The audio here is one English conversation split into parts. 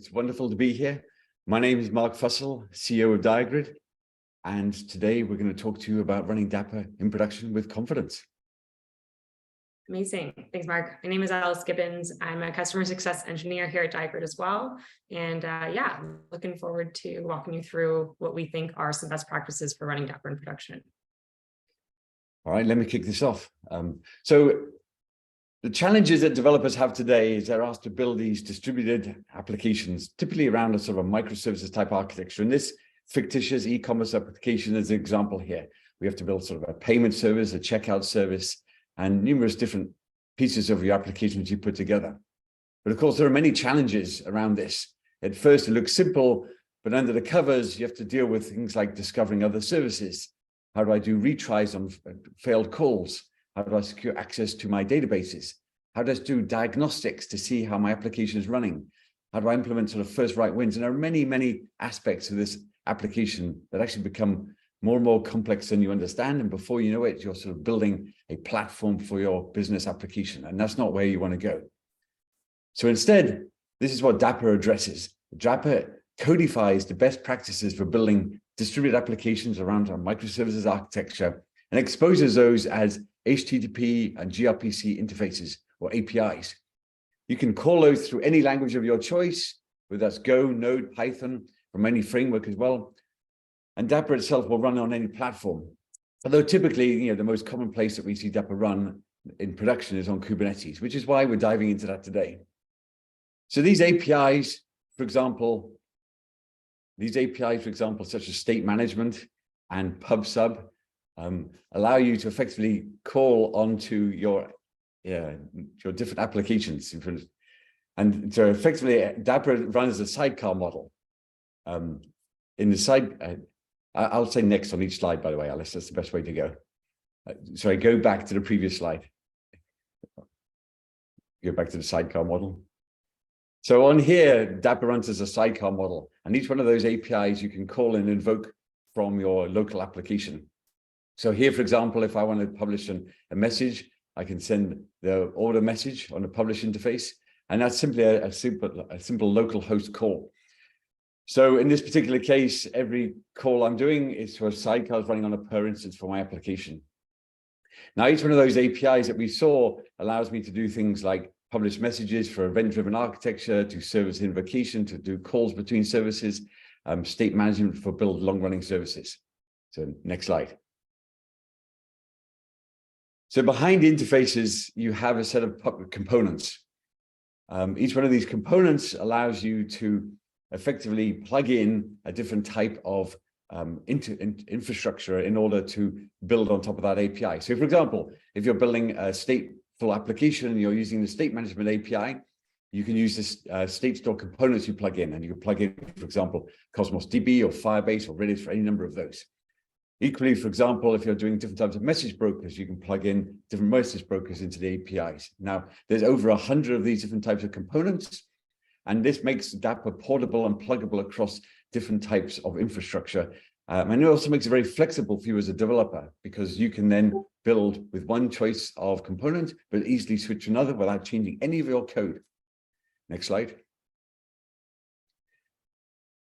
It's wonderful to be here. My name is Mark Fussell, CEO of Diagrid, and today we're going to talk to you about running Dapr in production with confidence. Amazing. Thanks, Mark. My name is Alice Gibbons. I'm a customer success engineer here at Diagrid as well. And yeah, I'm looking forward to walking you through what we think are some best practices for running Dapr in production. All right, let me kick this off. So the challenges that developers have today is they're asked to build these distributed applications, typically around a sort of a microservices type architecture. And this fictitious e-commerce application is an example here. We have to build sort of a payment service, a checkout service, and numerous different pieces of your application that you put together. But of course, there are many challenges around this. At first, it looks simple, but under the covers, you have to deal with things like discovering other services. How do I do retries on failed calls? How do I secure access to my databases? How do I do diagnostics to see how my application is running? How do I implement sort of first right wins? And there are many, many aspects of this application that actually become more and more complex than you understand. And before you know it, you're sort of building a platform for your business application. And that's not where you want to go. So instead, this is what Dapr addresses. Dapr codifies the best practices for building distributed applications around our microservices architecture and exposes those as HTTP and gRPC interfaces or APIs. You can call those through any language of your choice, whether that's Go, Node, Python, from any framework as well. And Dapr itself will run on any platform. Although typically, the most common place that we see Dapr run in production is on Kubernetes, which is why we're diving into that today. So these APIs, for example, such as state management and pub/sub, allow you to effectively call onto your different applications. And so effectively, Dapr runs a sidecar model. I'll say next on each slide, by the way, Alice, that's the best way to go. Sorry, go back to the previous slide. Go back to the sidecar model. So on here, Dapr runs as a sidecar model, and each one of those APIs you can call and invoke from your local application. So here, for example, if I want to publish a message, I can send the order message on a publish interface, and that's simply a simple local host call. So in this particular case, every call I'm doing is to a sidecar running on a per instance for my application. Now, each one of those APIs that we saw allows me to do things like publish messages for event-driven architecture, to service invocation, to do calls between services, state management for build long-running services. So next slide. So behind the interfaces, you have a set of components. Each one of these components allows you to effectively plug in a different type of infrastructure in order to build on top of that API. So for example, if you're building a stateful application and you're using the state management API, you can use this state store components you plug in, and you can plug in, for example, Cosmos DB or Firebase or Redis for any number of those. Equally, for example, if you're doing different types of message brokers, you can plug in different message brokers into the APIs. Now, there's over 100 of these different types of components, and this makes Dapr portable and pluggable across different types of infrastructure. And it also makes it very flexible for you as a developer, because you can then build with one choice of component, but easily switch to another without changing any of your code. Next slide.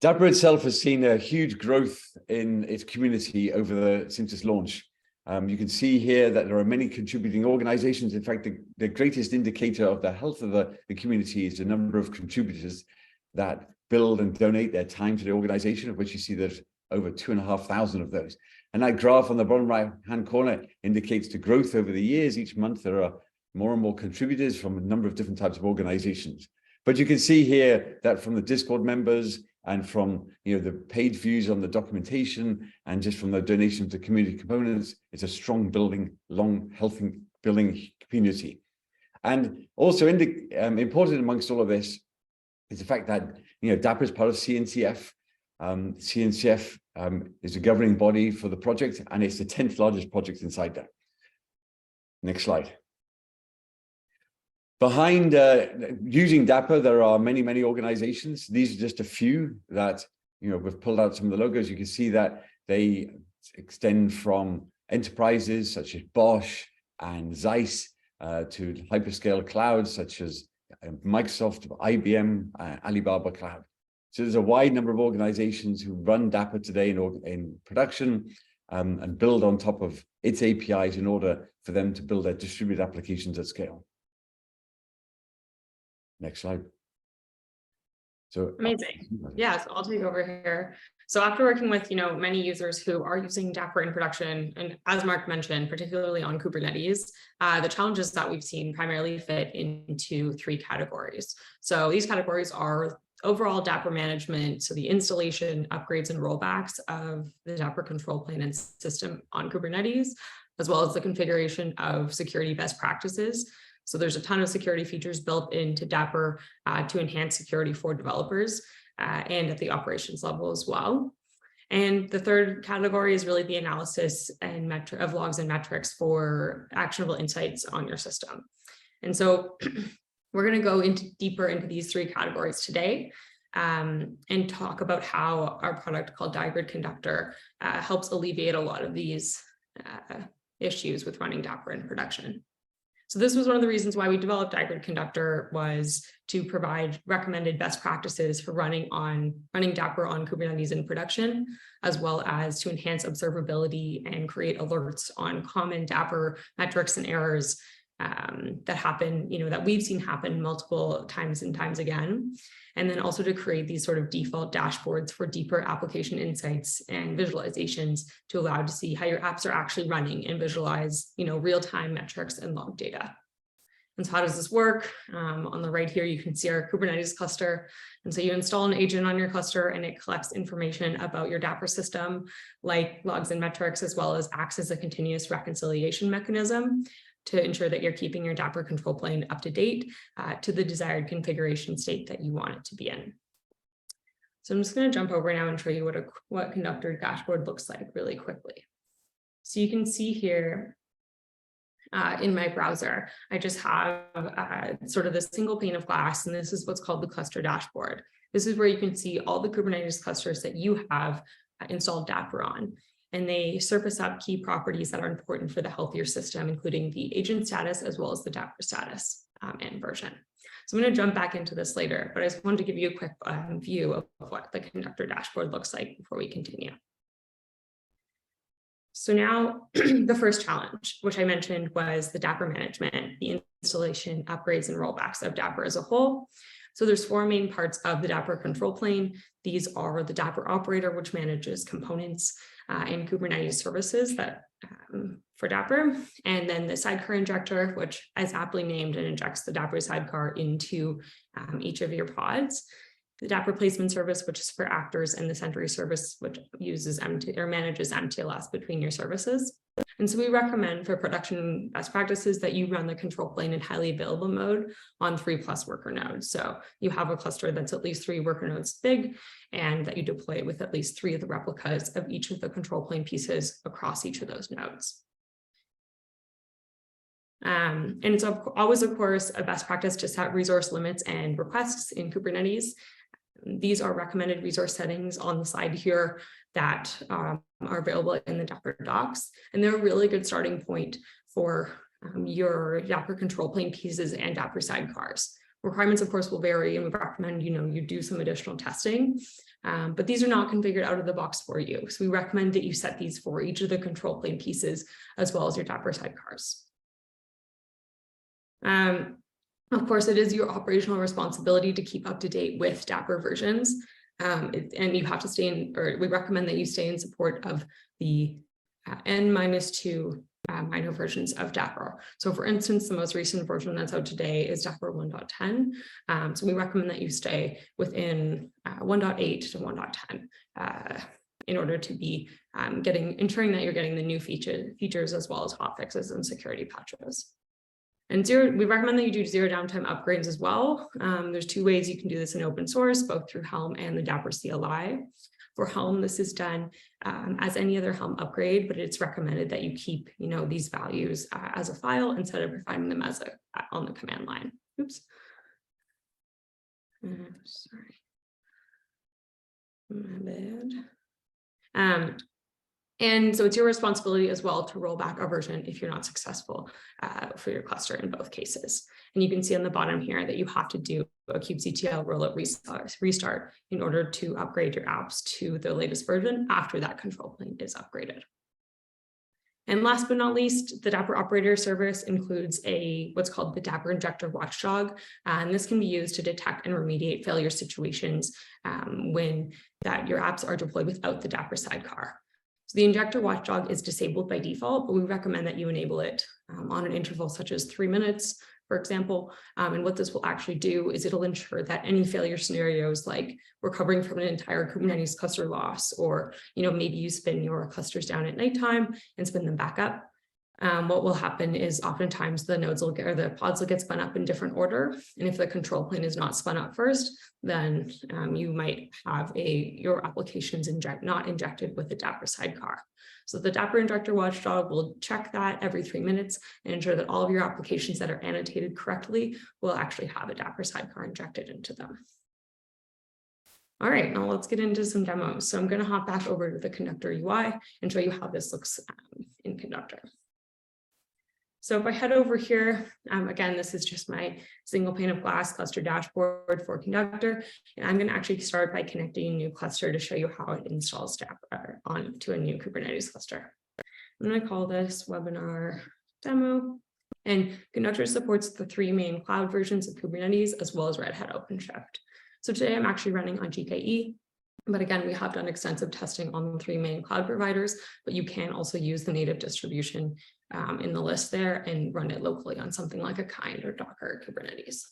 Dapr itself has seen a huge growth in its community since its launch. You can see here that there are many contributing organizations. In fact, the greatest indicator of the health of the community is the number of contributors that build and donate their time to the organization, of which you see there's over 2,500 of those. And that graph on the bottom right-hand corner indicates the growth over the years. Each month, there are more and more contributors from a number of different types of organizations. But you can see here that from the Discord members and from the page views on the documentation and just from the donation to community components, it's a strong building, healthy building community. And also important amongst all of this is the fact that Dapr is part of CNCF. CNCF is a governing body for the project, and it's the 10th largest project inside Dapr. Next slide. Behind using Dapr, there are many, many organizations. These are just a few that, we've pulled out some of the logos. You can see that they extend from enterprises such as Bosch and Zeiss to hyperscale clouds such as Microsoft, IBM, Alibaba Cloud. So there's a wide number of organizations who run Dapr today in production and build on top of its APIs in order for them to build their distributed applications at scale. Next slide. So amazing. Yeah, so I'll take over here. So after working with, many users who are using Dapr in production, and as Mark mentioned, particularly on Kubernetes, the challenges that we've seen primarily fit into 3 categories. So these categories are overall Dapr management, so the installation, upgrades, and rollbacks of the Dapr control plane and system on Kubernetes, as well as the configuration of security best practices. So there's a ton of security features built into Dapr to enhance security for developers and at the operations level as well. And the third category is really the analysis and of logs and metrics for actionable insights on your system. And so we're going to go deeper into these 3 categories today and talk about how our product called Diagrid Conductor helps alleviate a lot of these issues with running Dapr in production. So this was one of the reasons why we developed Diagrid Conductor, was to provide recommended best practices for running Dapr on Kubernetes in production, as well as to enhance observability and create alerts on common Dapr metrics and errors that happen, that we've seen happen multiple times and times again. And then also to create these sort of default dashboards for deeper application insights and visualizations to allow to see how your apps are actually running and visualize, real-time metrics and log data. And so how does this work? On the right here, you can see our Kubernetes cluster. And so you install an agent on your cluster and it collects information about your Dapr system, like logs and metrics, as well as acts as a continuous reconciliation mechanism to ensure that you're keeping your Dapr control plane up to date to the desired configuration state that you want it to be in. So I'm just going to jump over now and show you what Conductor dashboard looks like really quickly. So you can see here in my browser, I just have sort of this single pane of glass, and this is what's called the cluster dashboard. This is where you can see all the Kubernetes clusters that you have installed Dapr on. And they surface up key properties that are important for the health of your system, including the agent status, as well as the Dapr status and version. So I'm going to jump back into this later, but I just wanted to give you a quick view of what the Conductor dashboard looks like before we continue. So now the first challenge, which I mentioned, was the Dapr management, the installation, upgrades, and rollbacks of Dapr as a whole. So there's 4 main parts of the Dapr control plane. These are the Dapr operator, which manages components and Kubernetes services that for Dapr, and then the Sidecar injector, which is aptly named and injects the Dapr Sidecar into each of your pods. The Dapr placement service, which is for actors, and the Sentry service, which uses manages mTLS between your services. And so we recommend for production best practices that you run the control plane in highly available mode on 3+ worker nodes. So you have a cluster that's at least 3 worker nodes big, and that you deploy with at least 3 of the replicas of each of the control plane pieces across each of those nodes. And it's always, of course, a best practice to set resource limits and requests in Kubernetes. These are recommended resource settings on the side here that are available in the Dapr docs, and they're a really good starting point for your Dapr control plane pieces and Dapr sidecars. Requirements, of course, will vary, and we recommend you do some additional testing, but these are not configured out of the box for you. So we recommend that you set these for each of the control plane pieces as well as your Dapr sidecars. Of course, it is your operational responsibility to keep up to date with Dapr versions, and you have to stay in, or we recommend that you stay in support of the N-2 minor versions of Dapr. So for instance, the most recent version that's out today is Dapr 1.10. So we recommend that you stay within 1.8 to 1.10 in order to be ensuring that you're getting the new features as well as hotfixes and security patches. And we recommend that you do zero downtime upgrades as well. There's 2 ways you can do this in open source, both through Helm and the Dapr CLI. For Helm, this is done as any other Helm upgrade, but it's recommended that you keep, these values as a file instead of providing them as on the command line. Oops. Sorry. My bad. And so it's your responsibility as well to roll back a version if you're not successful for your cluster in both cases. And you can see on the bottom here that you have to do a kubectl rollout restart in order to upgrade your apps to the latest version after that control plane is upgraded. And last but not least, the Dapr operator service includes what's called the Dapr injector watchdog. And this can be used to detect and remediate failure situations when your apps are deployed without the Dapr sidecar. So the injector watchdog is disabled by default, but we recommend that you enable it on an interval such as 3 minutes, for example. And what this will actually do is it'll ensure that any failure scenarios like recovering from an entire Kubernetes cluster loss, or maybe you spin your clusters down at nighttime and spin them back up. What will happen is oftentimes the pods will get spun up in different order. And if the control plane is not spun up first, then you might have your applications not injected with the Dapr sidecar. So the Dapr injector watchdog will check that every 3 minutes and ensure that all of your applications that are annotated correctly will actually have a Dapr sidecar injected into them. All right, now let's get into some demos. So I'm going to hop back over to the Conductor UI and show you how this looks in Conductor. So if I head over here, again, this is just my single pane of glass cluster dashboard for Conductor. And I'm going to actually start by connecting a new cluster to show you how it installs Dapr onto a new Kubernetes cluster. I'm going to call this webinar demo. And Conductor supports the 3 main cloud versions of Kubernetes, as well as Red Hat OpenShift. So today I'm actually running on GKE. But again, we have done extensive testing on the 3 main cloud providers, but you can also use the native distribution in the list there and run it locally on something like a Kind or Docker Kubernetes.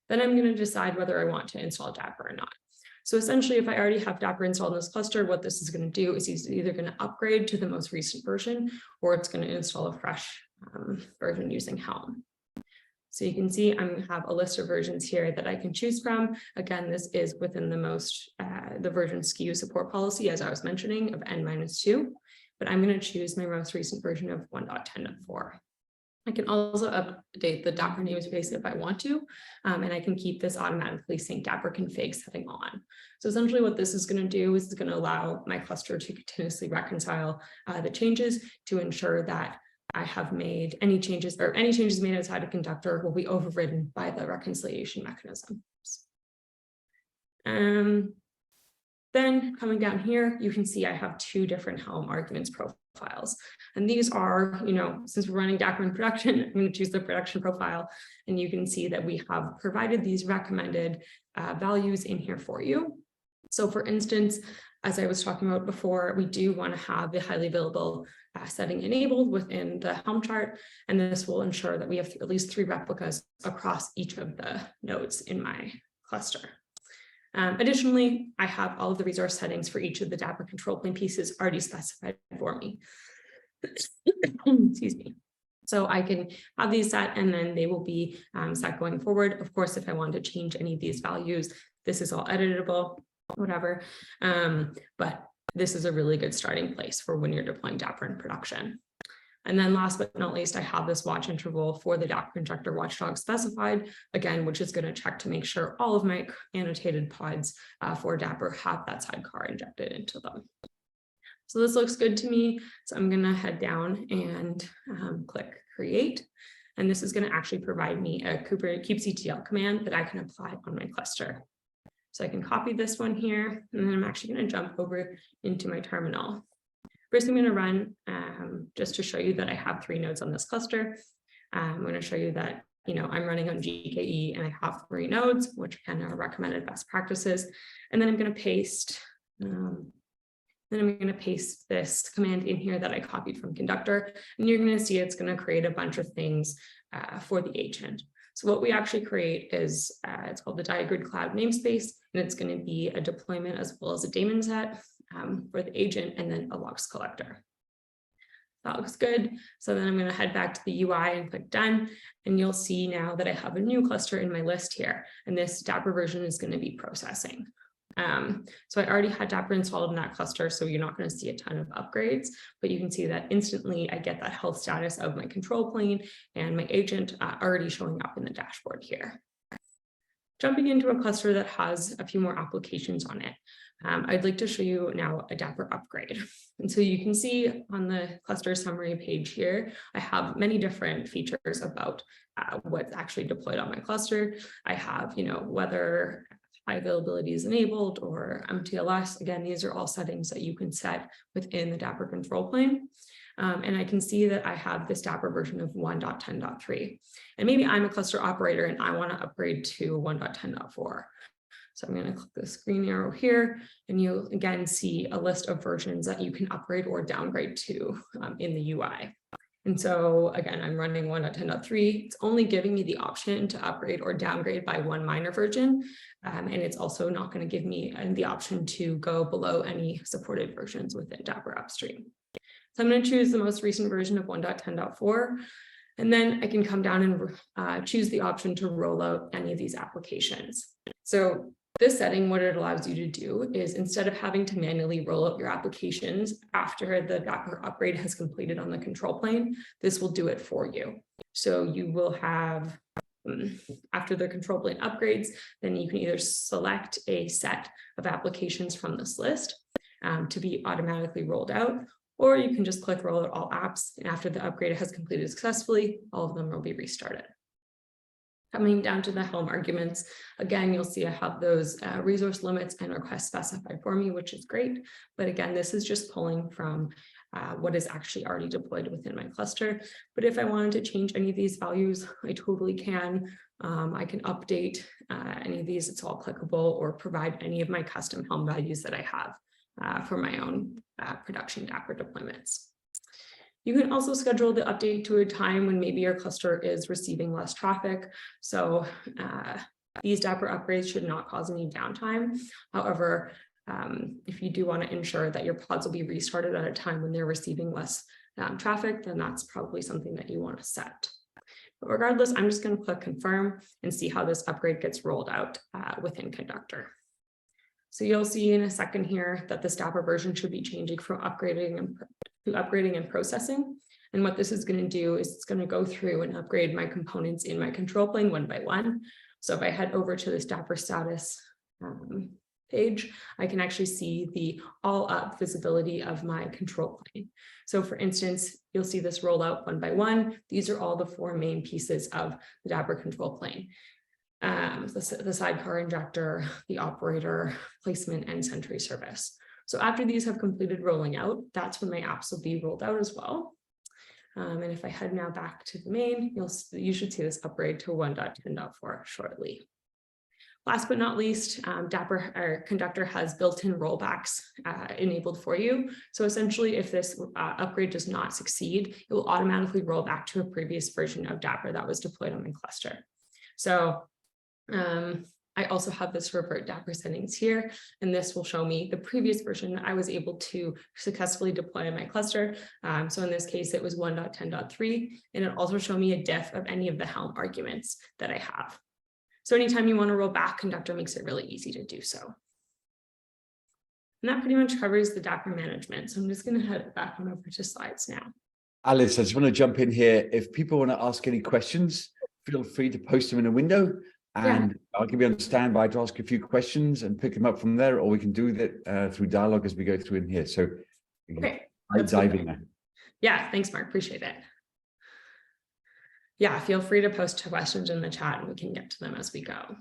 Then I'm going to decide whether I want to install Dapr or not. So essentially, if I already have Dapr installed in this cluster, what this is going to do is it's either going to upgrade to the most recent version, or it's going to install a fresh version using Helm. So you can see I have a list of versions here that I can choose from. Again, this is within the version SKU support policy, as I was mentioning, of N-2, but I'm going to choose my most recent version of 1.10.4. I can also update the Dapr namespace if I want to, and I can keep this automatically sync Dapr config setting on. So essentially what this is going to do is it's going to allow my cluster to continuously reconcile the changes to ensure that I have made any changes, or any changes made outside of Conductor will be overridden by the reconciliation mechanism. Then coming down here, you can see I have 2 different Helm arguments profiles. And these are, since we're running Dapr in production, I'm going to choose the production profile. And you can see that we have provided these recommended values in here for you. So for instance, as I was talking about before, we do want to have the highly available setting enabled within the Helm chart, and this will ensure that we have at least 3 replicas across each of the nodes in my cluster. Additionally, I have all of the resource settings for each of the Dapr control plane pieces already specified for me. Excuse me. So I can have these set, and then they will be set going forward. Of course, if I want to change any of these values, this is all editable, whatever. But this is a really good starting place for when you're deploying Dapr in production. And then last but not least, I have this watch interval for the Dapr injector watchdog specified, again, which is going to check to make sure all of my annotated pods for Dapr have that sidecar injected into them. So this looks good to me. So I'm going to head down and click create. And this is going to actually provide me a kubectl command that I can apply on my cluster. So I can copy this one here, and then I'm actually going to jump over into my terminal. First, I'm going to run just to show you that I have 3 nodes on this cluster. I'm going to show you that I'm running on GKE and I have 3 nodes, which kind of recommended best practices. And then I'm going to paste. This command in here that I copied from Conductor, and you're going to see it's going to create a bunch of things for the agent. So what we actually create is, it's called the Diagrid Cloud Namespace, and it's going to be a deployment as well as a daemon set for the agent, and then a logs collector. That looks good. So then I'm going to head back to the UI and click done, and you'll see now that I have a new cluster in my list here, and this Dapr version is going to be processing. So I already had Dapr installed in that cluster, so you're not going to see a ton of upgrades, but you can see that instantly I get that health status of my control plane and my agent already showing up in the dashboard here. Jumping into a cluster that has a few more applications on it. I'd like to show you now a Dapr upgrade. And so you can see on the cluster summary page here, I have many different features about what's actually deployed on my cluster. I have, whether high availability is enabled or mTLS. Again, these are all settings that you can set within the Dapr control plane. And I can see that I have this Dapr version of 1.10.3. And maybe I'm a cluster operator and I want to upgrade to 1.10.4. So I'm going to click this green arrow here, and you'll again see a list of versions that you can upgrade or downgrade to in the UI. And so again, I'm running 1.10.3. It's only giving me the option to upgrade or downgrade by one minor version. And it's also not going to give me the option to go below any supported versions within Dapr Upstream. So I'm going to choose the most recent version of 1.10.4. And then I can come down and choose the option to roll out any of these applications. So this setting, what it allows you to do is instead of having to manually roll out your applications after the Dapr upgrade has completed on the control plane, this will do it for you. So you will have, after the control plane upgrades, then you can either select a set of applications from this list to be automatically rolled out, or you can just click roll out all apps. And after the upgrade has completed successfully, all of them will be restarted. Coming down to the Helm arguments, again, you'll see I have those resource limits and requests specified for me, which is great. But again, this is just pulling from what is actually already deployed within my cluster. But if I wanted to change any of these values, I totally can. I can update any of these, it's all clickable, or provide any of my custom Helm values that I have for my own production Dapr deployments. You can also schedule the update to a time when maybe your cluster is receiving less traffic. So these Dapr upgrades should not cause any downtime. However, if you do want to ensure that your pods will be restarted at a time when they're receiving less traffic, then that's probably something that you want to set. But regardless, I'm just going to click confirm and see how this upgrade gets rolled out within Conductor. So you'll see in a second here that this Dapr version should be changing from upgrading and processing. And what this is going to do is it's going to go through and upgrade my components in my control plane one by one. So if I head over to this Dapr status page, I can actually see the all up visibility of my control plane. So for instance, you'll see this rollout one by one. These are all the four main pieces of the Dapr control plane. The sidecar injector, the operator, placement, and sentry service. So after these have completed rolling out, that's when my apps will be rolled out as well. And if I head now back to the main, you should see this upgrade to 1.10.4 shortly. Last but not least, Conductor has built-in rollbacks enabled for you. So essentially, if this upgrade does not succeed, it will automatically roll back to a previous version of Dapr that was deployed on my cluster. So I also have this revert Dapr settings here, and this will show me the previous version that I was able to successfully deploy in my cluster. So in this case, it was 1.10.3, and it also show me a diff of any of the Helm arguments that I have. So anytime you want to roll back, Conductor makes it really easy to do so. And that pretty much covers the Dapr management. So I'm just going to head back on over to slides now. Alice, I just want to jump in here. If people want to ask any questions, feel free to post them in a window. And I'll give you on standby to ask a few questions and pick them up from there, or we can do that through dialogue as we go through in here. So okay, dive in. Yeah, thanks, Mark. Appreciate it. Yeah, feel free to post questions in the chat and we can get to them as we go.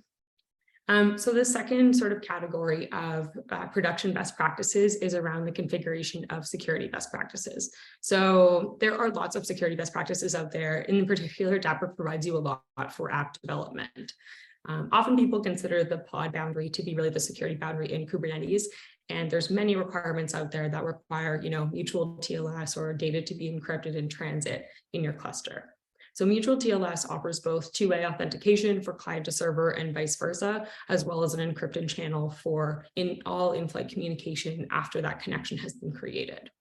So the second sort of category of production best practices is around the configuration of security best practices. So there are lots of security best practices out there. In particular, Dapr provides you a lot for app development. Often people consider the pod boundary to be really the security boundary in Kubernetes. And there's many requirements out there that require, mutual TLS or data to be encrypted in transit in your cluster. So mutual TLS offers both two-way authentication for client to server and vice versa, as well as an encrypted channel for all in-flight communication after that connection has been created.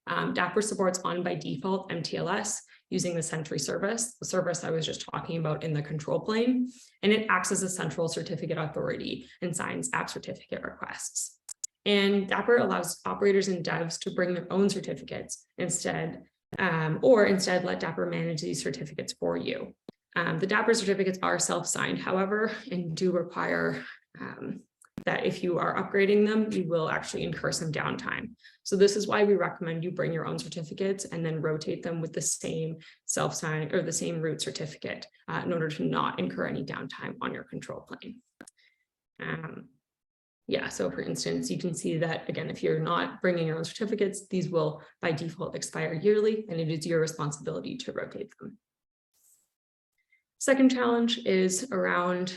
Dapr supports on by default mTLS using the Sentry service, the service I was just talking about in the control plane, and it acts as a central certificate authority and signs app certificate requests. And Dapr allows operators and devs to bring their own certificates instead let Dapr manage these certificates for you. The Dapr certificates are self-signed, however, and do require that if you are upgrading them, you will actually incur some downtime. So this is why we recommend you bring your own certificates and then rotate them with the same self-sign or the same root certificate in order to not incur any downtime on your control plane. Yeah, so for instance, you can see that, again, if you're not bringing your own certificates, these will by default expire yearly, and it is your responsibility to rotate them. Second challenge is around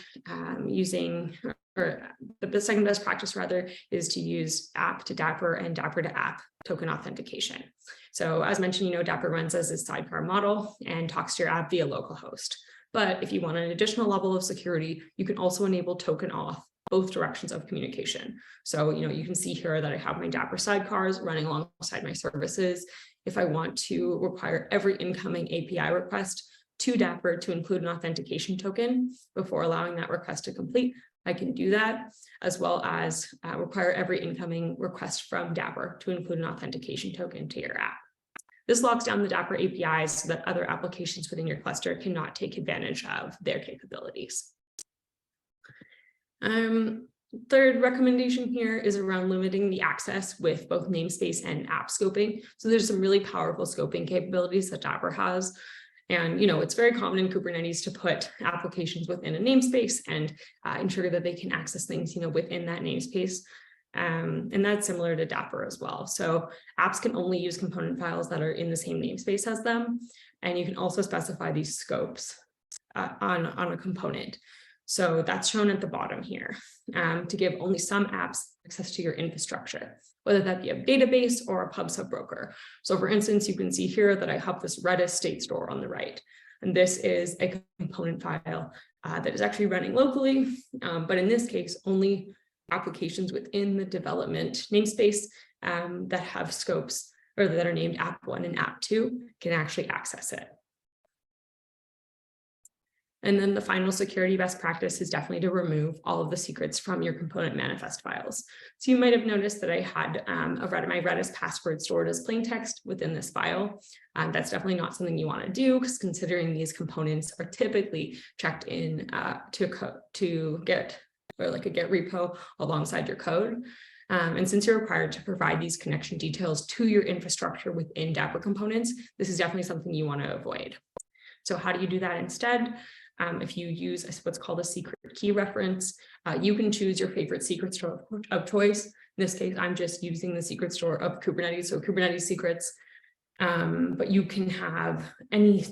using, or the second best practice rather, is to use app to Dapr and Dapr to app token authentication. So as mentioned, Dapr runs as a sidecar model and talks to your app via localhost. But if you want an additional level of security, you can also enable token auth, both directions of communication. So, you can see here that I have my Dapr sidecars running alongside my services. If I want to require every incoming API request to Dapr to include an authentication token before allowing that request to complete, I can do that, as well as require every incoming request from Dapr to include an authentication token to your app. This locks down the Dapr APIs so that other applications within your cluster cannot take advantage of their capabilities. Third recommendation here is around limiting the access with both namespace and app scoping. So there's some really powerful scoping capabilities that Dapr has. And, it's very common in Kubernetes to put applications within a namespace and ensure that they can access things, within that namespace. And that's similar to Dapr as well. So apps can only use component files that are in the same namespace as them. And you can also specify these scopes on a component. So that's shown at the bottom here to give only some apps access to your infrastructure, whether that be a database or a pub sub broker. So for instance, you can see here that I have this Redis state store on the right, and this is a component file that is actually running locally. But in this case, only applications within the development namespace that have scopes or that are named app1 and app2 can actually access it. And then the final security best practice is definitely to remove all of the secrets from your component manifest files. So you might have noticed that I had my Redis password stored as plain text within this file. That's definitely not something you want to do, because considering these components are typically checked in to Git, or like a Git repo alongside your code. And since you're required to provide these connection details to your infrastructure within Dapr Components, this is definitely something you want to avoid. So how do you do that instead? If you use what's called a secret key reference, you can choose your favorite secret store of choice. In this case, I'm just using the secret store of Kubernetes, so Kubernetes secrets. But you can have any,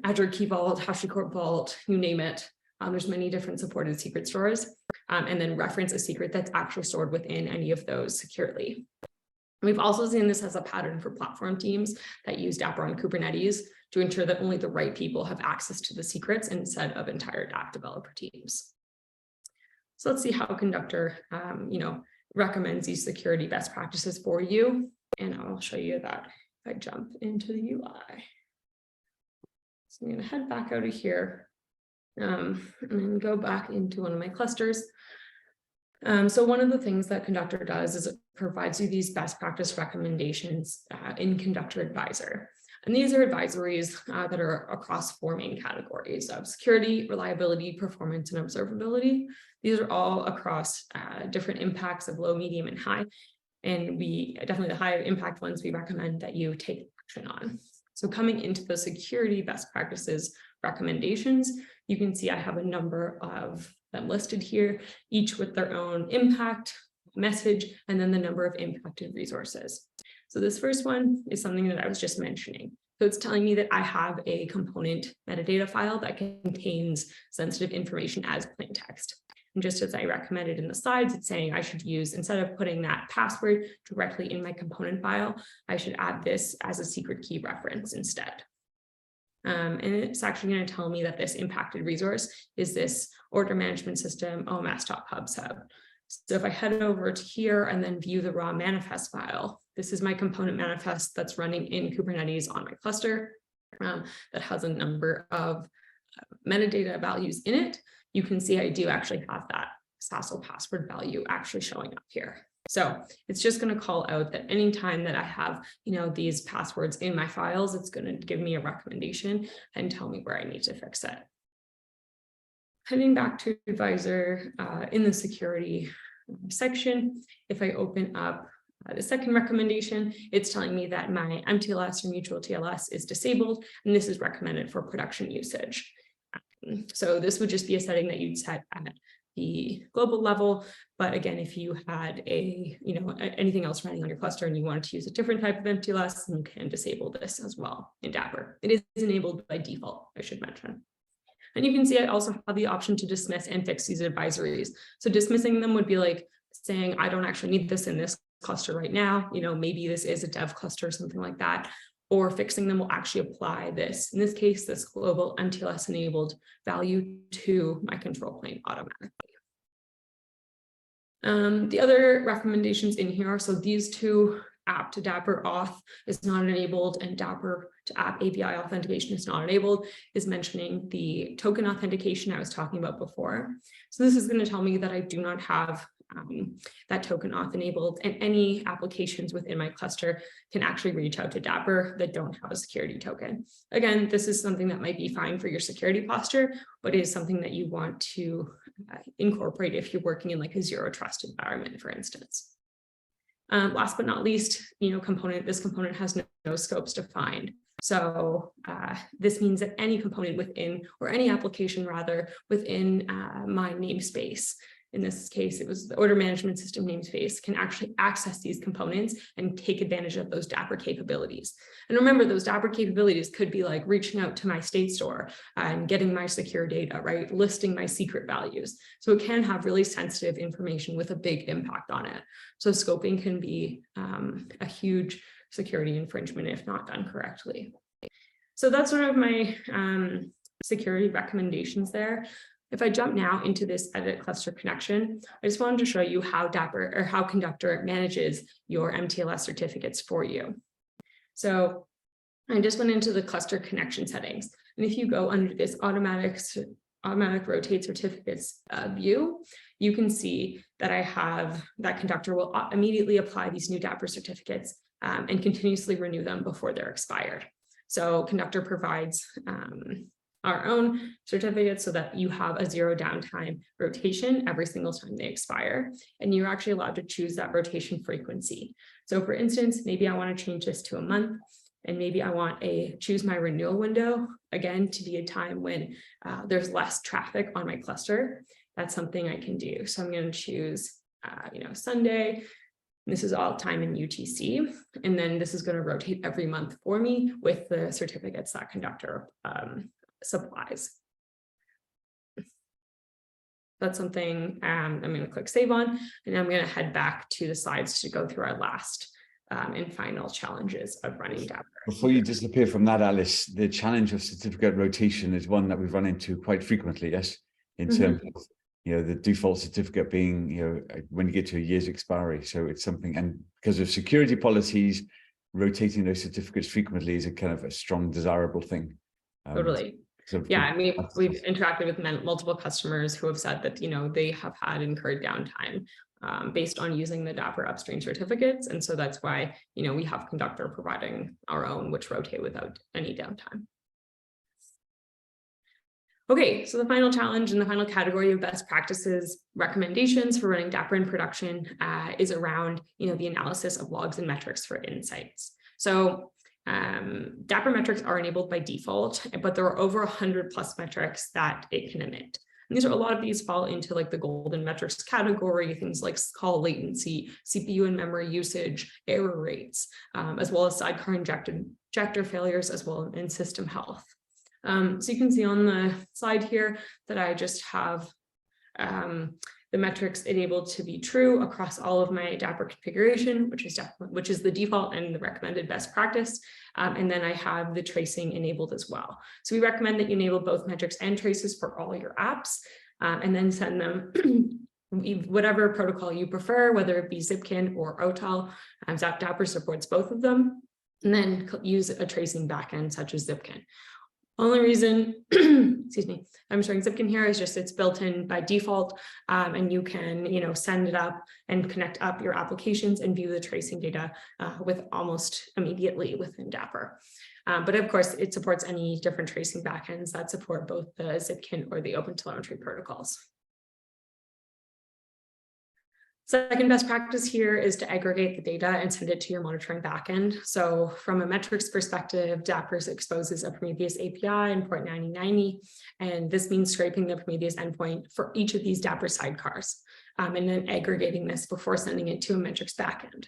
Azure Key Vault, HashiCorp Vault, you name it. There's many different supported secret stores, and then reference a secret that's actually stored within any of those securely. We've also seen this as a pattern for platform teams that use Dapr on Kubernetes to ensure that only the right people have access to the secrets instead of entire Dapr developer teams. So let's see how Conductor, recommends these security best practices for you. And I'll show you that if I jump into the UI. So I'm going to head back out of here and then go back into one of my clusters. So one of the things that Conductor does is it provides you these best practice recommendations in Conductor Advisor. And these are advisories that are across 4 main categories of security, reliability, performance, and observability. These are all across different impacts of low, medium, and high. And we definitely the high impact ones we recommend that you take action on. So coming into the security best practices recommendations, you can see I have a number of them listed here, each with their own impact, message, and then the number of impacted resources. So this first one is something that I was just mentioning. So it's telling me that I have a component metadata file that contains sensitive information as plain text. And just as I recommended in the slides, it's saying I should use, instead of putting that password directly in my component file, I should add this as a secret key reference instead. And it's actually going to tell me that this impacted resource is this order management system oms.pubsub. So if I head over to here and then view the raw manifest file, this is my component manifest that's running in Kubernetes on my cluster that has a number of metadata values in it. You can see I do actually have that SASL password value actually showing up here. So it's just going to call out that anytime that I have, these passwords in my files, it's going to give me a recommendation and tell me where I need to fix it. heading back to advisor in the security section, if I open up the second recommendation, it's telling me that my mTLS or mutual TLS is disabled, and this is recommended for production usage. So this would just be a setting that you'd set at the global level. But again, if you had anything else running on your cluster and you wanted to use a different type of mTLS, you can disable this as well in Dapr. It is enabled by default, I should mention. And you can see I also have the option to dismiss and fix these advisories. So dismissing them would be like saying, I don't actually need this in this cluster right now. Maybe this is a dev cluster or something like that. Or fixing them will actually apply this, in this case, this global mTLS enabled value to my control plane automatically. The other recommendations in here, so these two, app to Dapr auth is not enabled and Dapr to app API authentication is not enabled, is mentioning the token authentication I was talking about before. So this is going to tell me that I do not have that token auth enabled, and any applications within my cluster can actually reach out to Dapr that don't have a security token. Again, this is something that might be fine for your security posture, but is something that you want to incorporate if you're working in like a zero trust environment, for instance. Last but not least, this component has no scopes defined. So this means that any component within, or any application rather, within my namespace, in this case, it was the order management system namespace, can actually access these components and take advantage of those Dapr capabilities. And remember, those Dapr capabilities could be like reaching out to my state store and getting my secure data, right? Listing my secret values. So it can have really sensitive information with a big impact on it. So scoping can be a huge security infringement if not done correctly. So that's sort of my security recommendations there. If I jump now into this edit cluster connection, I just wanted to show you how Dapr or how Conductor manages your mTLS certificates for you. So I just went into the cluster connection settings. And if you go under this automatic rotate certificates view, you can see that I have that Conductor will immediately apply these new Dapr certificates and continuously renew them before they're expired. So Conductor provides our own certificates so that you have a zero downtime rotation every single time they expire. And you're actually allowed to choose that rotation frequency. So for instance, maybe I want to change this to a month, and maybe I want choose my renewal window, again, to be a time when there's less traffic on my cluster. That's something I can do. So I'm going to choose, Sunday. This is all time in UTC. And then this is going to rotate every month for me with the certificates that Conductor supplies. That's something I'm going to click save on, and I'm going to head back to the slides to go through our last and final challenges of running Dapr. Before you disappear from that, Alice, the challenge of certificate rotation is one that we've run into quite frequently, yes, in terms of the default certificate being when you get to a year's expiry. So it's something, and because of security policies, rotating those certificates frequently is a kind of a strong desirable thing. Totally. Yeah, I mean, we've interacted with multiple customers who have said that, they have had incurred downtime based on using the Dapr upstream certificates. And so that's why, we have Conductor providing our own, which rotate without any downtime. Okay, so the final challenge and the final category of best practices recommendations for running Dapr in production is around, the analysis of logs and metrics for insights. So Dapr metrics are enabled by default, but there are over 100 plus metrics that it can emit. And a lot of these fall into like the golden metrics category, things like call latency, CPU and memory usage, error rates, as well as sidecar injector failures, as well as system health. So you can see on the slide here that I just have the metrics enabled to be true across all of my Dapr configuration, which is the default and the recommended best practice. And then I have the tracing enabled as well. So we recommend that you enable both metrics and traces for all your apps, and then send them whatever protocol you prefer, whether it be Zipkin or OTel. Dapr supports both of them, and then use a tracing backend such as Zipkin. Only reason, excuse me, I'm showing Zipkin here is just it's built in by default, and you can, send it up and connect up your applications and view the tracing data with almost immediately within Dapr. But of course, it supports any different tracing backends that support both the Zipkin or the OpenTelemetry protocols. Second best practice here is to aggregate the data and send it to your monitoring backend. So from a metrics perspective, Dapr exposes a Prometheus API in port 9090, and this means scraping the Prometheus endpoint for each of these Dapr sidecars, and then aggregating this before sending it to a metrics backend.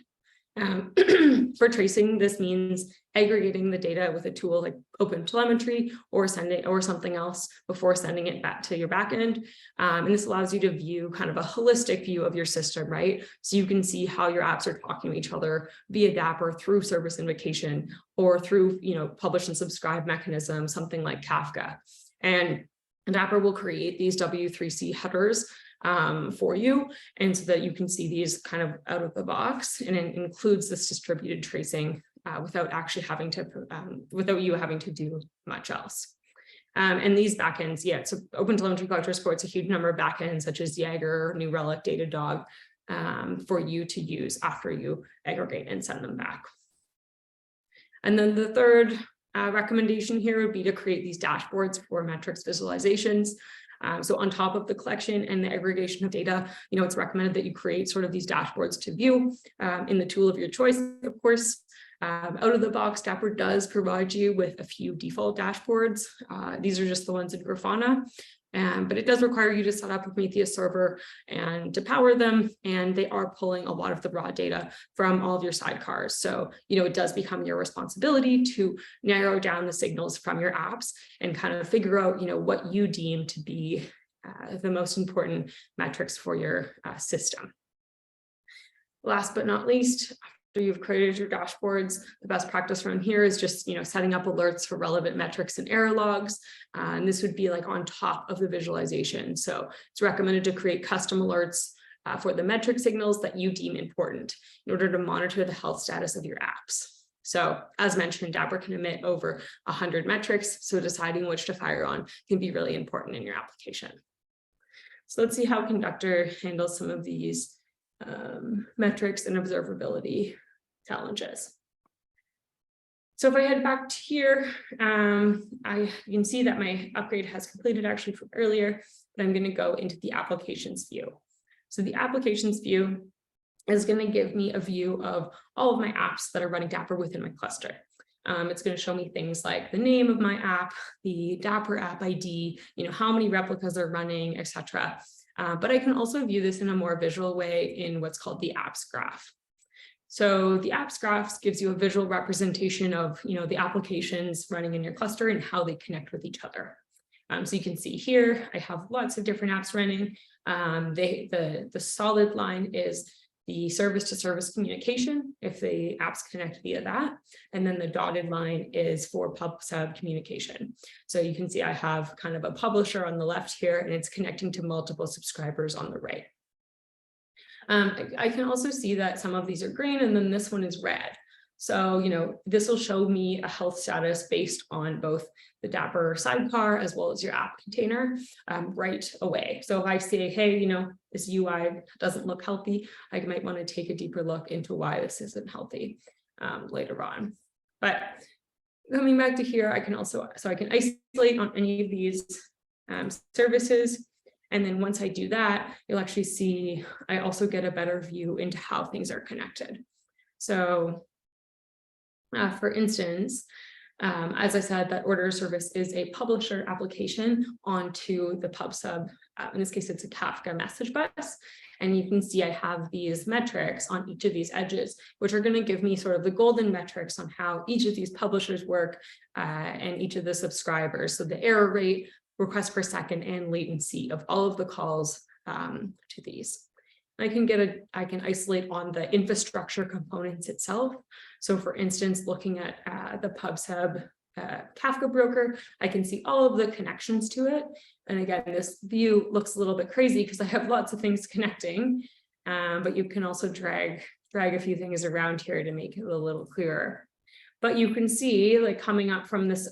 For tracing, this means aggregating the data with a tool like OpenTelemetry or something else before sending it back to your backend. And this allows you to view kind of a holistic view of your system, right? So you can see how your apps are talking to each other via Dapr through service invocation or through, publish and subscribe mechanism, something like Kafka. And Dapr will create these W3C headers for you, and so that you can see these kind of out of the box, and it includes this distributed tracing without you having to do much else. And these backends, so OpenTelemetry Collector supports a huge number of backends such as Jaeger, New Relic, Datadog, for you to use after you aggregate and send them back. And then the third recommendation here would be to create these dashboards for metrics visualizations. So on top of the collection and the aggregation of data, it's recommended that you create sort of these dashboards to view in the tool of your choice, of course. Out of the box, Dapr does provide you with a few default dashboards. These are just the ones in Grafana, but it does require you to set up a Prometheus server and to power them, and they are pulling a lot of the raw data from all of your sidecars. So, it does become your responsibility to narrow down the signals from your apps and kind of figure out, what you deem to be the most important metrics for your system. Last but not least, after you've created your dashboards, the best practice around here is just, setting up alerts for relevant metrics and error logs. And this would be like on top of the visualization. So it's recommended to create custom alerts for the metric signals that you deem important in order to monitor the health status of your apps. So as mentioned, Dapr can emit over 100 metrics. So deciding which to fire on can be really important in your application. So let's see how Conductor handles some of these metrics and observability challenges. So if I head back to here, you can see that my upgrade has completed actually from earlier, but I'm going to go into the applications view. So the applications view is going to give me a view of all of my apps that are running Dapr within my cluster. It's going to show me things like the name of my app, the Dapr app ID, how many replicas are running, etc. But I can also view this in a more visual way in what's called the apps graph. So the apps graphs gives you a visual representation of, the applications running in your cluster and how they connect with each other. So you can see here, I have lots of different apps running. The solid line is the service-to-service communication, if the apps connect via that. And then the dotted line is for pub-sub communication. So you can see I have kind of a publisher on the left here, and it's connecting to multiple subscribers on the right. I can also see that some of these are green, and then this one is red. So, this will show me a health status based on both the Dapr sidecar as well as your app container right away. So if I say, hey, this UI doesn't look healthy, I might want to take a deeper look into why this isn't healthy later on. But coming back to here, I can isolate on any of these services. And then once I do that, you'll actually see, I also get a better view into how things are connected. So for instance, as I said, that order service is a publisher application onto the pub-sub. In this case, it's a Kafka message bus. And you can see I have these metrics on each of these edges, which are going to give me sort of the golden metrics on how each of these publishers work and each of the subscribers. So the error rate, requests per second, and latency of all of the calls to these. I can isolate on the infrastructure components itself. So for instance, looking at the pub-sub Kafka broker, I can see all of the connections to it. And again, this view looks a little bit crazy because I have lots of things connecting, but you can also drag a few things around here to make it a little clearer. But you can see, like, coming up from this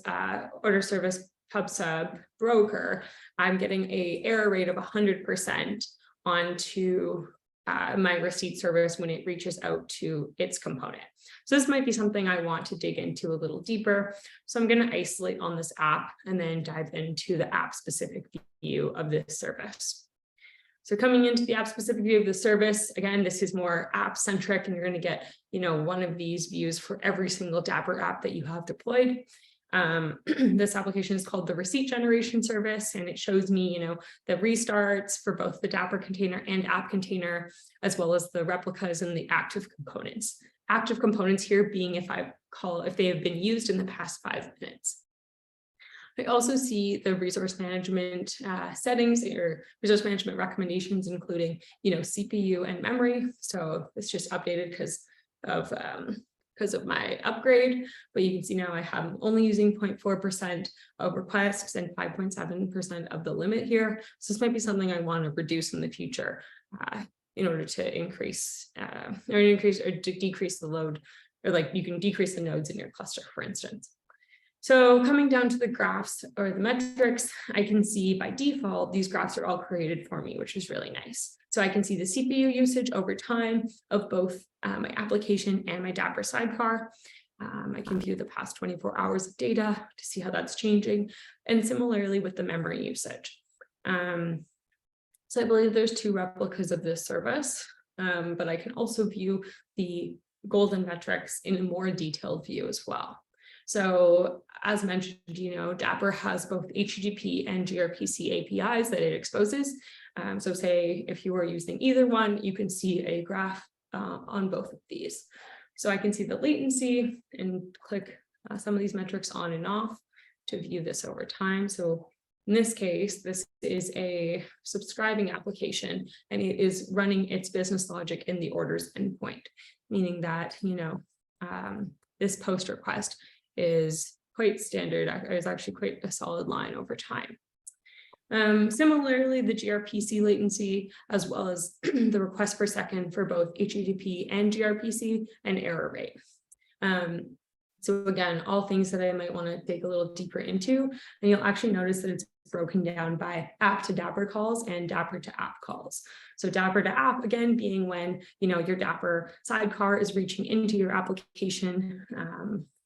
order service pub-sub broker, I'm getting an error rate of 100% onto my receipt service when it reaches out to its component. So this might be something I want to dig into a little deeper. So I'm going to isolate on this app and then dive into the app specific view of this service. So coming into the app specific view of the service, again, this is more app centric, and you're going to get, one of these views for every single Dapr app that you have deployed. This application is called the receipt generation service, and it shows me, the restarts for both the Dapr container and app container, as well as the replicas and the active components. Active components here being if they have been used in the past 5 minutes. I also see the resource management settings or resource management recommendations, including, CPU and memory. So it's just updated because of my upgrade, but you can see now I have only using 0.4% of requests and 5.7% of the limit here. So this might be something I want to reduce in the future in order to increase or decrease the load, or you can decrease the nodes in your cluster, for instance. So coming down to the graphs or the metrics, I can see by default, these graphs are all created for me, which is really nice. So I can see the CPU usage over time of both my application and my Dapr Sidecar. I can view the past 24 hours of data to see how that's changing. And similarly with the memory usage. So I believe there's 2 replicas of this service, but I can also view the golden metrics in a more detailed view as well. So as mentioned, Dapr has both HTTP and gRPC APIs that it exposes. So say if you are using either one, you can see a graph on both of these. So I can see the latency and click some of these metrics on and off to view this over time. So in this case, this is a subscribing application, and it is running its business logic in the orders endpoint, meaning that, this post request is quite standard. It's actually quite a solid line over time. Similarly, the gRPC latency, as well as the request per second for both HTTP and gRPC, and error rate. So again, all things that I might want to dig a little deeper into, and you'll actually notice that it's broken down by app to Dapr calls and Dapr to app calls. So Dapr to app, again, being when, your Dapr sidecar is reaching into your application,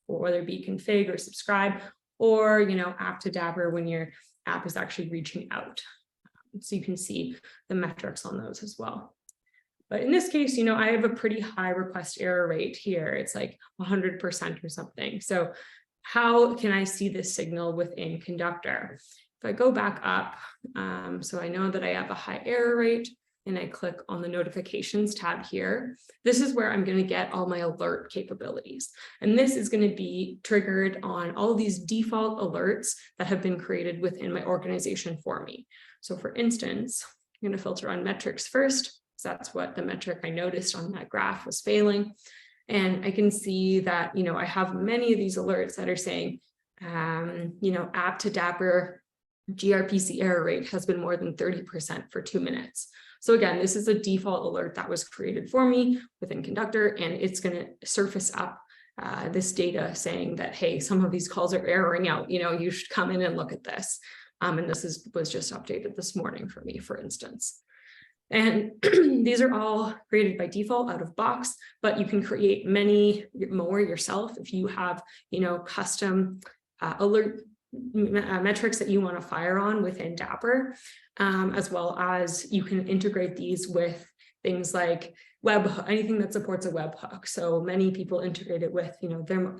or whether it be config or subscribe, or, app to Dapr when your app is actually reaching out. So you can see the metrics on those as well. But in this case, I have a pretty high request error rate here. It's like 100% or something. So how can I see this signal within Conductor? If I go back up, so I know that I have a high error rate, and I click on the notifications tab here, this is where I'm going to get all my alert capabilities. And this is going to be triggered on all of these default alerts that have been created within my organization for me. So for instance, I'm going to filter on metrics first. So that's what the metric I noticed on that graph was failing. And I can see that, I have many of these alerts that are saying, app to Dapr gRPC error rate has been more than 30% for 2 minutes. So again, this is a default alert that was created for me within Conductor, and it's going to surface up this data saying that, hey, some of these calls are erroring out, you should come in and look at this. And this was just updated this morning for me, for instance. And these are all created by default out of box, but you can create many more yourself if you have, custom alert metrics that you want to fire on within Dapr, as well as you can integrate these with things like anything that supports a webhook. So many people integrate it with,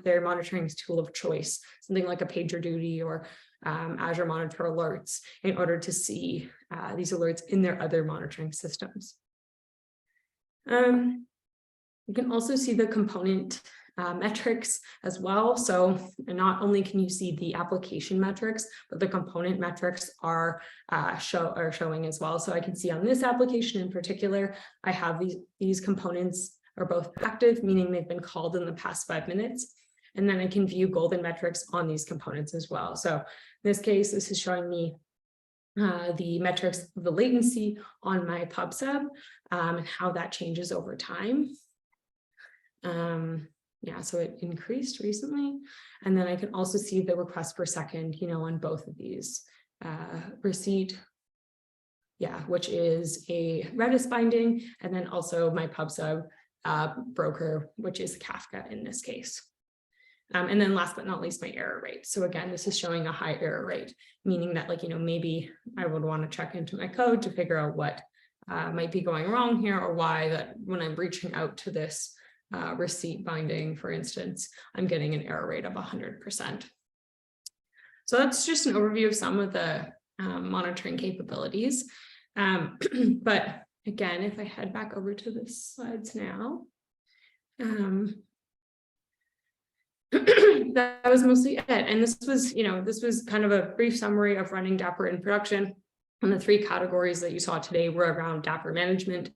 their monitoring tool of choice, something like a PagerDuty or Azure Monitor Alerts, in order to see these alerts in their other monitoring systems. You can also see the component metrics as well. So not only can you see the application metrics, but the component metrics are showing as well. So I can see on this application in particular, I have these components are both active, meaning they've been called in the past 5 minutes. And then I can view golden metrics on these components as well. So in this case, this is showing me the metrics of the latency on my pub sub and how that changes over time. Yeah, so it increased recently. And then I can also see the request per second, on both of these receipt which is a Redis binding, and then also my PubSub broker, which is Kafka in this case. And then last but not least, my error rate. So again, this is showing a high error rate, meaning that maybe I would want to check into my code to figure out what might be going wrong here, or why that when I'm reaching out to this receipt binding, for instance, I'm getting an error rate of 100%. So that's just an overview of some of the monitoring capabilities. But again, if I head back over to the slides now, that was mostly it. And this was kind of a brief summary of running Dapr in production. And the three categories that you saw today were around Dapr management,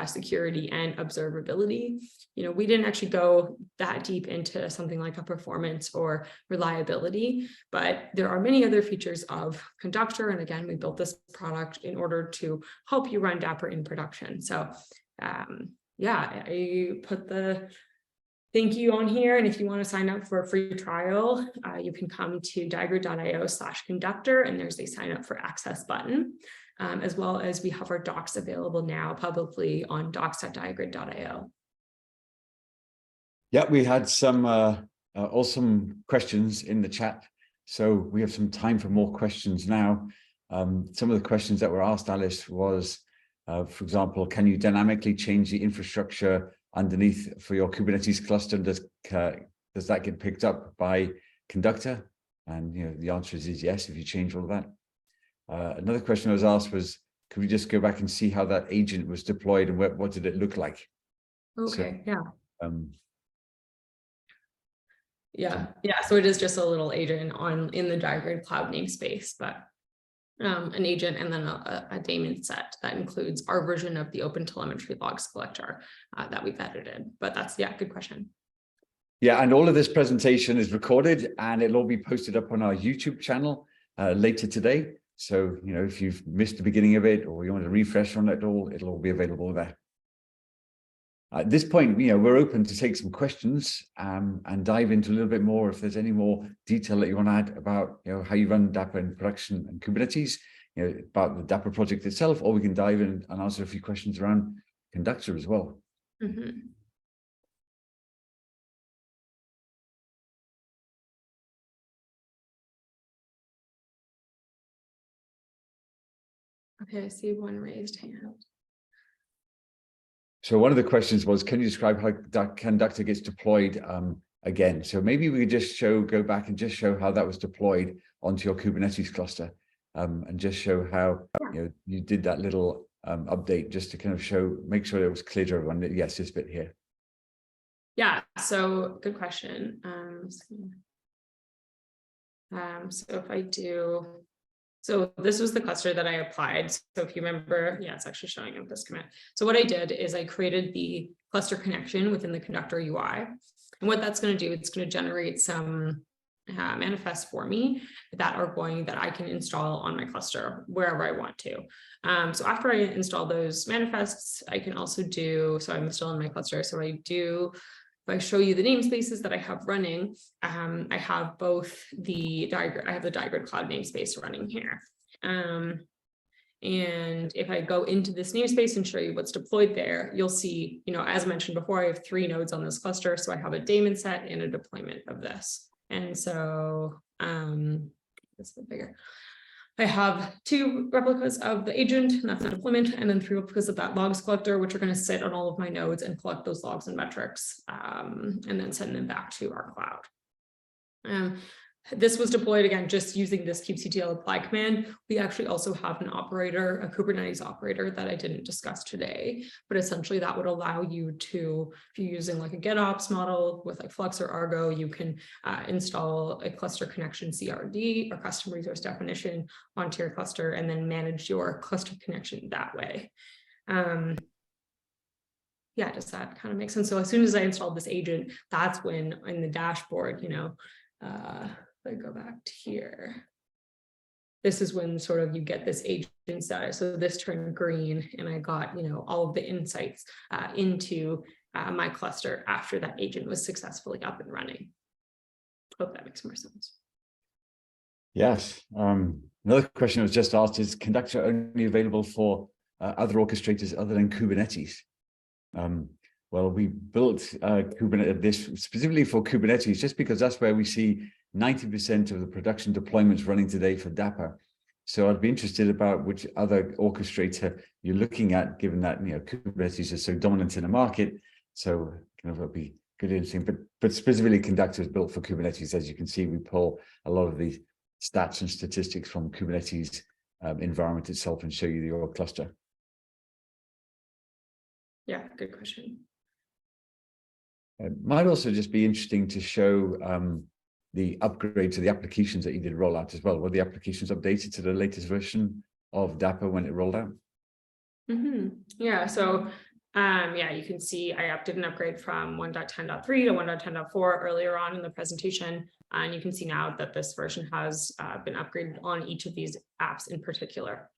security, and observability. We didn't actually go that deep into something like a performance or reliability, but there are many other features of Conductor. And again, we built this product in order to help you run Dapr in production. So yeah, I put the thank you on here. And if you want to sign up for a free trial, you can come to diagrid.io/conductor, and there's a sign up for access button, as well as we have our docs available now publicly on docs.diagrid.io. Yeah, we had some awesome questions in the chat. So we have some time for more questions now. Some of the questions that were asked, Alice, was, for example, can you dynamically change the infrastructure underneath for your Kubernetes cluster? Does that get picked up by Conductor? And the answer is yes, if you change all of that. Another question I was asked was, could we just go back and see how that agent was deployed and what did it look like? Okay, so, yeah. So it is just a little agent in the Diagrid cloud namespace, but an agent and then a daemon set that includes our version of the OpenTelemetry logs collector that we've edited. But that's, good question. Yeah, and all of this presentation is recorded and it'll all be posted up on our YouTube channel later today. So, if you've missed the beginning of it or you want to refresh on it all, it'll all be available there. At this point, we're open to take some questions and dive into a little bit more if there's any more detail that you want to add about how you run Dapr in production and Kubernetes, about the Dapr project itself, or we can dive in and answer a few questions around Conductor as well. Mm-hmm. Okay, I see one raised hand. So one of the questions was, can you describe how Conductor gets deployed again? So maybe we could just go back and just show how that was deployed onto your Kubernetes cluster, and just show how you did that little update, just to kind of make sure it was clear to everyone that yes, this bit here. Yeah, so good question. So if I do, so this was the cluster that I applied. So if you remember, it's actually showing up this commit. So what I did is I created the cluster connection within the Conductor UI. And what that's going to do, it's going to generate some manifests for me that I can install on my cluster wherever I want to. So after I install those manifests, I can also do, so I'm still in my cluster. So if I show you the namespaces that I have running, I have both the Diagrid cloud namespace running here. And if I go into this namespace and show you what's deployed there, you'll see, as mentioned before, I have 3 nodes on this cluster. So I have a daemon set and a deployment of this. And so this is bigger. I have 2 replicas of the agent, and that's the deployment, and then 3 replicas of that logs collector, which are going to sit on all of my nodes and collect those logs and metrics, and then send them back to our cloud. This was deployed again, just using this kubectl apply command. We actually also have an operator, a Kubernetes operator that I didn't discuss today, but essentially that would allow you to, if you're using like a GitOps model with like Flux or Argo, you can install a cluster connection CRD or custom resource definition onto your cluster and then manage your cluster connection that way. Yeah, does that kind of make sense? So as soon as I installed this agent, that's when in the dashboard, if I go back to here, this is when sort of you get this agent status. So this turned green and I got, all of the insights into my cluster after that agent was successfully up and running. Hope that makes more sense. Yes. Another question was just asked, is Conductor only available for other orchestrators other than Kubernetes? Well, we built Kubernetes, this specifically for Kubernetes, just because that's where we see 90% of the production deployments running today for Dapr. So I'd be interested about which other orchestrator you're looking at, given that Kubernetes is so dominant in the market. So kind of it'll be good, interesting. But specifically, Conductor is built for Kubernetes. As you can see, we pull a lot of the stats and statistics from Kubernetes environment itself and show you the org cluster. Yeah, good question. It might also just be interesting to show the upgrade to the applications that you did roll out as well. Were the applications updated to the latest version of Dapr when it rolled out? Yeah, so yeah, you can see I did an upgrade from 1.10.3 to 1.10.4 earlier on in the presentation. And you can see now that this version has been upgraded on each of these apps in particular.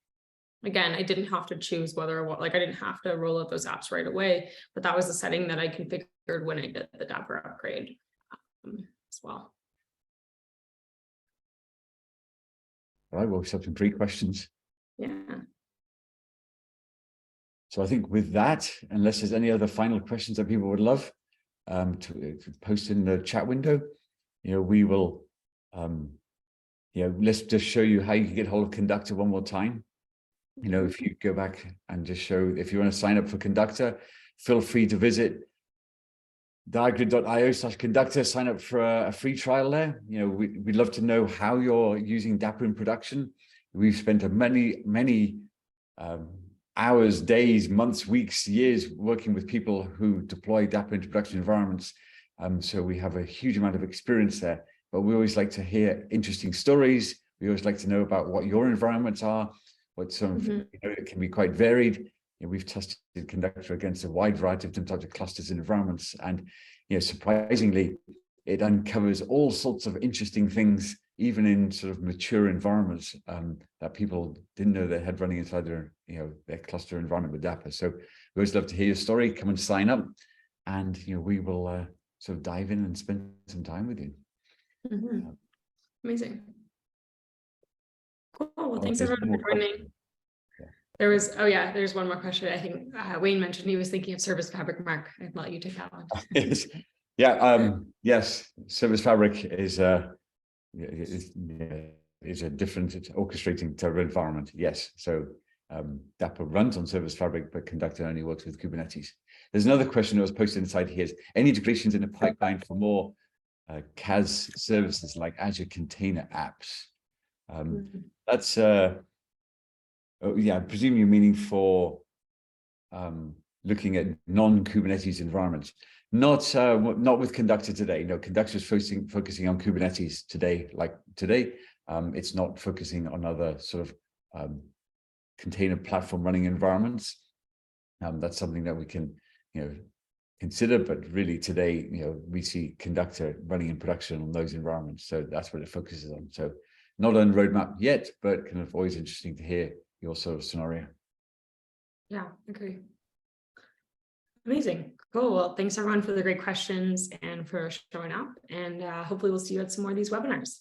Again, I didn't have to choose whether I didn't have to roll out those apps right away, but that was the setting that I configured when I did the Dapr upgrade as well. All right, well, we have some great questions. Yeah. So I think with that, unless there's any other final questions that people would love to post in the chat window, we will, let's just show you how you can get hold of Conductor one more time. If you go back and just show, if you want to sign up for Conductor, feel free to visit diagrid.io/Conductor, sign up for a free trial there. We'd love to know how you're using Dapr in production. We've spent many hours, days, months, weeks, years working with people who deploy Dapr into production environments. So we have a huge amount of experience there, but we always like to hear interesting stories. We always like to know about what your environments are, what it can be quite varied. We've tested Conductor against a wide variety of different types of clusters and environments. And, surprisingly, it uncovers all sorts of interesting things, even in sort of mature environments that people didn't know they had running inside their, their cluster environment with Dapr. So we always love to hear your story. Come and sign up, and we will sort of dive in and spend some time with you. Amazing. Cool. Well, thanks everyone for joining. There's one more question. I think Wayne mentioned he was thinking of Service Fabric. Mark, I'll let you take that one. Yes, Service Fabric is a different orchestrating Dapr environment. Yes, so Dapr runs on Service Fabric, but Conductor only works with Kubernetes. There's another question that was posted inside here: is any integrations in the pipeline for more CAS services like Azure Container Apps? That's I presume you're meaning for looking at non-Kubernetes environments. Not with Conductor today. No, Conductor is focusing on Kubernetes today. It's not focusing on other sort of container platform running environments. That's something that we can consider, but really today we see Conductor running in production on those environments. So that's what it focuses on. So not on roadmap yet, but kind of always interesting to hear your sort of scenario. Yeah, agree. Amazing. Cool. Well, thanks everyone for the great questions and for showing up. And hopefully we'll see you at some more of these webinars.